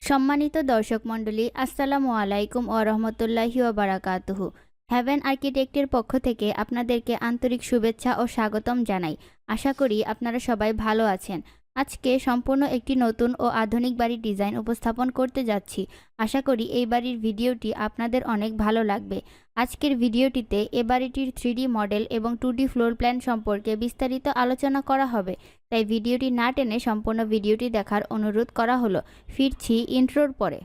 সম্মানিত দর্শক মণ্ডলী, আসসালামু আলাইকুম ওয়া রাহমাতুল্লাহি ওয়া বারাকাতুহু। হেভেন আর্কিটেক্টের পক্ষ থেকে আপনাদেরকে আন্তরিক শুভেচ্ছা ও স্বাগতম জানাই। আশা করি আপনারা সবাই ভালো আছেন। আজকে সম্পূর্ণ একটি নতুন ও আধুনিক বাড়ির ডিজাইন উপস্থাপন করতে যাচ্ছি। আশা করি এই বাড়ির ভিডিওটি আপনাদের অনেক ভালো লাগবে। আজকের ভিডিওটিতে এ বাড়িটির 3D মডেল এবং 2D ফ্লোর প্ল্যান সম্পর্কে বিস্তারিত আলোচনা করা হবে। তাই ভিডিওটি না টেনে সম্পূর্ণ ভিডিওটি দেখার অনুরোধ করা হলো। ফিরছি ইন্ট্রোর পরে।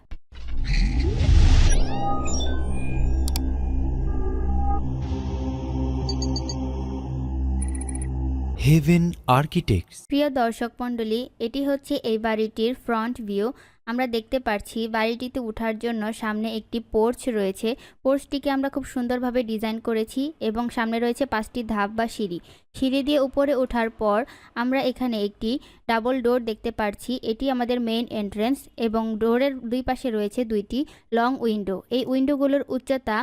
Heaven Architects. প্রিয় দর্শক মণ্ডলী, এটি হচ্ছে এই বাড়িটির ফ্রন্ট ভিউ। আমরা দেখতে পাচ্ছি বাড়িটিতে ওঠার জন্য সামনে একটি পোর্চ রয়েছে। পোর্চটিকে আমরা খুব সুন্দরভাবে ডিজাইন করেছি এবং সামনে রয়েছে 5টি ধাপ বা সিঁড়ি। সিঁড়ি দিয়ে উপরে ওঠার পর আমরা এখানে একটি ডাবল ডোর দেখতে পাচ্ছি। এটি আমাদের মেইন এন্ট্রেন্স এবং ডোরের দুই পাশে রয়েছে 2টি লং উইন্ডো। এই উইন্ডোগুলোর উচ্চতা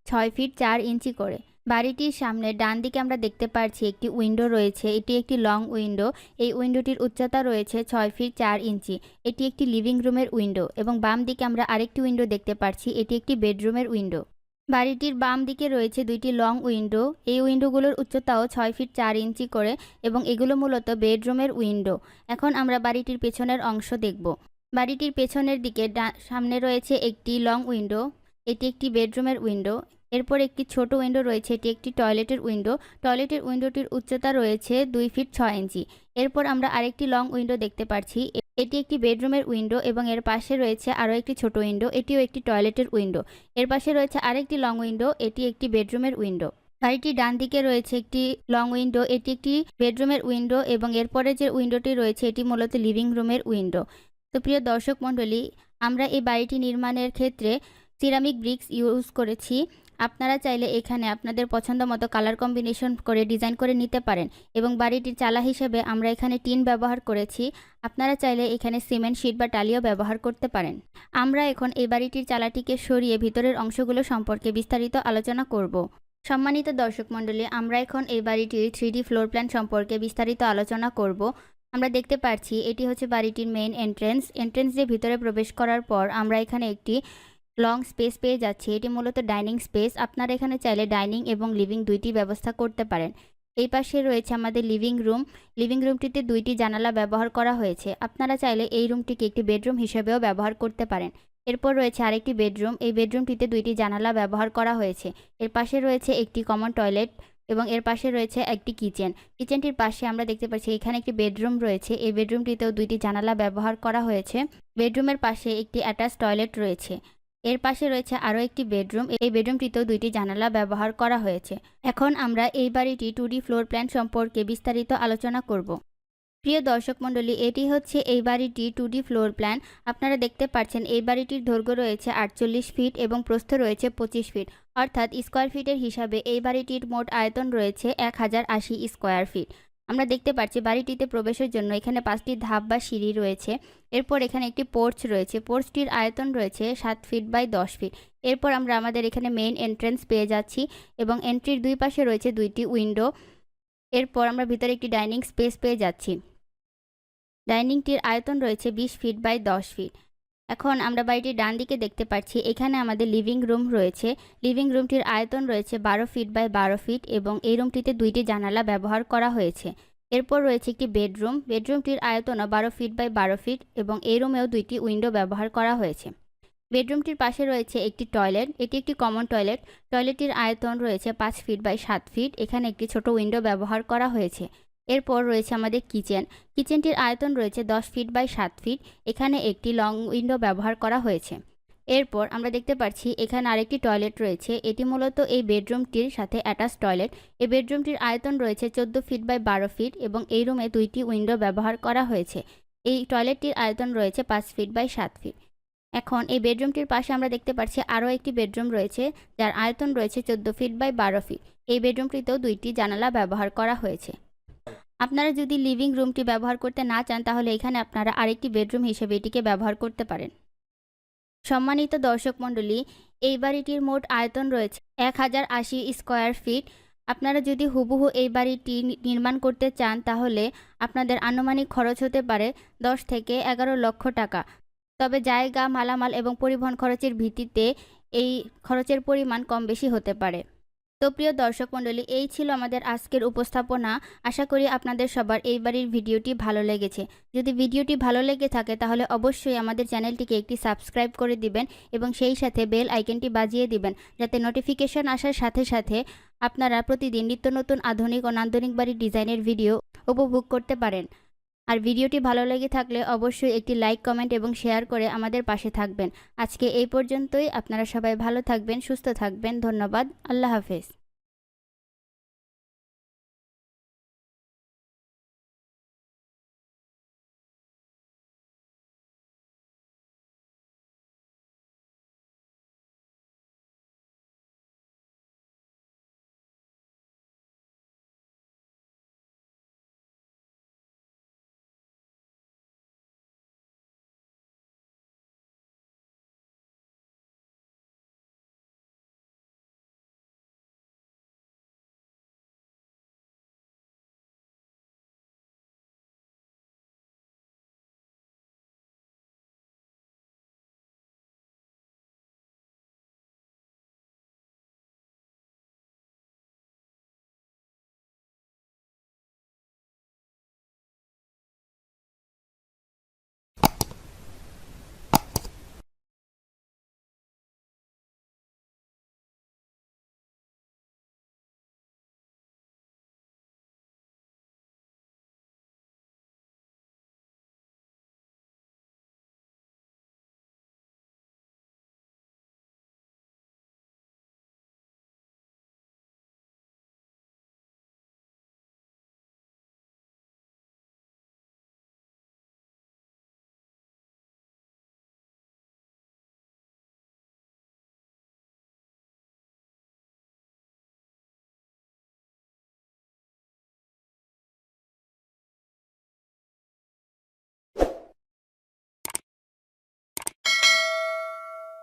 6 ফিট 4 ইঞ্চি করে। বাড়িটির সামনে ডান দিকে আমরা দেখতে পাচ্ছি একটি উইন্ডো রয়েছে। এটি একটি লং উইন্ডো। এই উইন্ডোটির উচ্চতা রয়েছে 6 ফিট 4 ইঞ্চি। এটি একটি লিভিং রুমের উইন্ডো এবং বাম দিকে আমরা আরেকটি উইন্ডো দেখতে পাচ্ছি। এটি একটি বেডরুমের উইন্ডো। বাড়িটির বাম দিকে রয়েছে 2টি লং উইন্ডো। এই উইন্ডোগুলোর উচ্চতাও 6 ফিট 4 ইঞ্চি করে এবং এগুলো মূলত বেডরুমের উইন্ডো। এখন আমরা বাড়িটির পেছনের অংশ দেখব। বাড়িটির পেছনের দিকে সামনে রয়েছে একটি লং উইন্ডো। এটি একটি বেডরুমের উইন্ডো। এরপর একটি ছোট উইন্ডো রয়েছে, এটি একটি টয়লেটের উইন্ডো। টয়লেটের উইন্ডোটির উচ্চতা রয়েছে 2 ফিট 6 ইঞ্চি। এরপর আমরা আরেকটি লং উইন্ডো দেখতে পাচ্ছি। এটি একটি বেডরুমের উইন্ডো এবং এর পাশে রয়েছে আরও একটি ছোট উইন্ডো। এটিও একটি টয়লেটের উইন্ডো। এর পাশে রয়েছে আরেকটি লং উইন্ডো। এটি একটি বেডরুমের উইন্ডো। বাড়িটির ডান দিকে রয়েছে একটি লং উইন্ডো। এটি একটি বেডরুমের উইন্ডো এবং এরপরে যে উইন্ডোটি রয়েছে এটি মূলত লিভিং রুমের উইন্ডো। তো প্রিয় দর্শক মণ্ডলী, আমরা এই বাড়িটি নির্মাণের ক্ষেত্রে সিরামিক ব্রিক্স ইউজ করেছি। আপনারা চাইলে এখানে আপনাদের পছন্দ মতো কালার কম্বিনেশন করে ডিজাইন করে নিতে পারেন এবং বাড়িটির চালা হিসেবে আমরা এখানে টিন ব্যবহার করেছি। আপনারা চাইলে এখানে সিমেন্ট শিট বা টালিও ব্যবহার করতে পারেন। আমরা এখন এই বাড়িটির চালাটিকে সরিয়ে ভিতরের অংশগুলো সম্পর্কে বিস্তারিত আলোচনা করব। সম্মানিত দর্শক মণ্ডলী, আমরা এখন এই বাড়িটির 3D ফ্লোর প্ল্যান সম্পর্কে বিস্তারিত আলোচনা করব। আমরা দেখতে পাচ্ছি এটি হচ্ছে বাড়িটির মেইন এন্ট্রেন্স দিয়ে ভিতরে প্রবেশ করার পর আমরা এখানে একটি লং স্পেস পেয়ে যাচ্ছি। এটি মূলত ডাইনিং স্পেস। আপনারা এখানে চাইলে ডাইনিং এবং লিভিং দুইটি ব্যবস্থা করতে পারেন। এই পাশে রয়েছে আমাদের লিভিং রুমটিতে 2টি জানালা ব্যবহার করা হয়েছে। আপনারা চাইলে এই রুমটিকে একটি বেডরুম হিসেবেও ব্যবহার করতে পারেন। এরপর রয়েছে আরেকটি বেডরুম। এই বেডরুমটিতে 2টি জানালা ব্যবহার করা হয়েছে। এর পাশে রয়েছে একটি কমন টয়লেট এবং এর পাশে রয়েছে একটি কিচেনটির পাশে আমরা দেখতে পাচ্ছি এখানে একটি বেডরুম রয়েছে। এই বেডরুমটিতেও 2টি জানালা ব্যবহার করা হয়েছে। বেডরুমের পাশে একটি অ্যাটাচ টয়লেট রয়েছে। এর পাশে রয়েছে আরও একটি বেডরুম। এই বেডরুমটিতেও 2টি জানালা ব্যবহার করা হয়েছে। এখন আমরা এই বাড়িটি 2D ফ্লোর প্ল্যান সম্পর্কে বিস্তারিত আলোচনা করব। প্রিয় দর্শক মণ্ডলী, এটি হচ্ছে এই বাড়িটি 2D ফ্লোর প্ল্যান। আপনারা দেখতে পাচ্ছেন এই বাড়িটির দৈর্ঘ্য রয়েছে 48 ফিট এবং প্রস্থ রয়েছে 25 ফিট, অর্থাৎ স্কোয়ার ফিটের হিসাবে এই বাড়িটির মোট আয়তন রয়েছে 1080 স্কোয়ার ফিট। আমরা দেখতে পাচ্ছি বাড়িটিতে প্রবেশের জন্য এখানে 5টি ধাপ বা সিঁড়ি রয়েছে। এরপর এখানে একটি পোর্চ রয়েছে। পোর্চটির আয়তন রয়েছে 7 ফিট বাই 10 ফিট। এরপর আমরা আমাদের এখানে মেইন এন্ট্রেন্স পেয়ে যাচ্ছি এবং এন্ট্রির দুই পাশে রয়েছে 2টি উইন্ডো। এরপর আমরা ভিতরে একটি ডাইনিং স্পেস পেয়ে যাচ্ছি। ডাইনিংটির আয়তন রয়েছে 20 ফিট বাই 10 ফিট। এখন আমরা বাড়িটির ডান দিকে দেখতে পাচ্ছি এখানে আমাদের লিভিং রুম রয়েছে। লিভিং রুমটির আয়তন রয়েছে 12 ফিট বাই 12 ফিট এবং এই রুমটিতে 2টি জানালা ব্যবহার করা হয়েছে। এরপর রয়েছে একটি বেডরুমটির আয়তনও 12 ফিট বাই 12 ফিট এবং এই রুমেও 2টি উইন্ডো ব্যবহার করা হয়েছে। বেডরুমটির পাশে রয়েছে একটি টয়লেট। এটি একটি কমন টয়লেট। টয়লেটটির আয়তন রয়েছে 5 ফিট বাই 7 ফিট। এখানে একটি ছোট উইন্ডো ব্যবহার করা হয়েছে। এরপর রয়েছে আমাদের কিচেনটির আয়তন রয়েছে 10 ফিট বাই 7 ফিট। এখানে একটি লং উইন্ডো ব্যবহার করা হয়েছে। এরপর আমরা দেখতে পাচ্ছি এখানে আরেকটি টয়লেট রয়েছে। এটি মূলত এই বেডরুমটির সাথে অ্যাটাচ টয়লেট। এই বেডরুমটির আয়তন রয়েছে 14 ফিট বাই 12 ফিট এবং এই রুমে 2টি উইন্ডো ব্যবহার করা হয়েছে। এই টয়লেটটির আয়তন রয়েছে 5 ফিট বাই 7 ফিট। এখন এই বেডরুমটির পাশে আমরা দেখতে পাচ্ছি আরও একটি বেডরুম রয়েছে যার আয়তন রয়েছে 14 ফিট বাই 12 ফিট। এই বেডরুমটিতেও 2টি জানালা ব্যবহার করা হয়েছে। আপনারা যদি লিভিং রুমটি ব্যবহার করতে না চান তাহলে এখানে আপনারা আরেকটি বেডরুম হিসেবে এটিকে ব্যবহার করতে পারেন। সম্মানিত দর্শক মণ্ডলী, এই বাড়িটির মোট আয়তন রয়েছে 1080 স্কোয়ার ফিট। আপনারা যদি হুবহু এই বাড়িটি নির্মাণ করতে চান তাহলে আপনাদের আনুমানিক খরচ হতে পারে 10 থেকে 11 লক্ষ টাকা। তবে জায়গা, মালামাল এবং পরিবহন খরচের ভিত্তিতে এই খরচের পরিমাণ কম বেশি হতে পারে। তো প্রিয় দর্শক মণ্ডলী, এই ছিল আমাদের আজকের উপস্থাপনা। আশা করি আপনাদের সবার এই বাড়ির ভিডিওটি ভালো লেগেছে। যদি ভিডিওটি ভালো লেগে থাকে তাহলে অবশ্যই আমাদের চ্যানেলটিকে একটি সাবস্ক্রাইব করে দিবেন এবং সেই সাথে বেল আইকনটি বাজিয়ে দিবেন, যাতে নোটিফিকেশন আসার সাথে সাথে আপনারা প্রতিদিন নিত্য নতুন আধুনিক ও নান্দনিক বাড়ির ডিজাইনের ভিডিও উপভোগ করতে পারেন। আর ভিডিওটি ভালো লেগে থাকলে অবশ্যই একটি লাইক, কমেন্ট এবং শেয়ার করে আমাদের পাশে থাকবেন। আজকে এই পর্যন্তই। আপনারা সবাই ভালো থাকবেন, সুস্থ থাকবেন। ধন্যবাদ। আল্লাহ হাফেজ।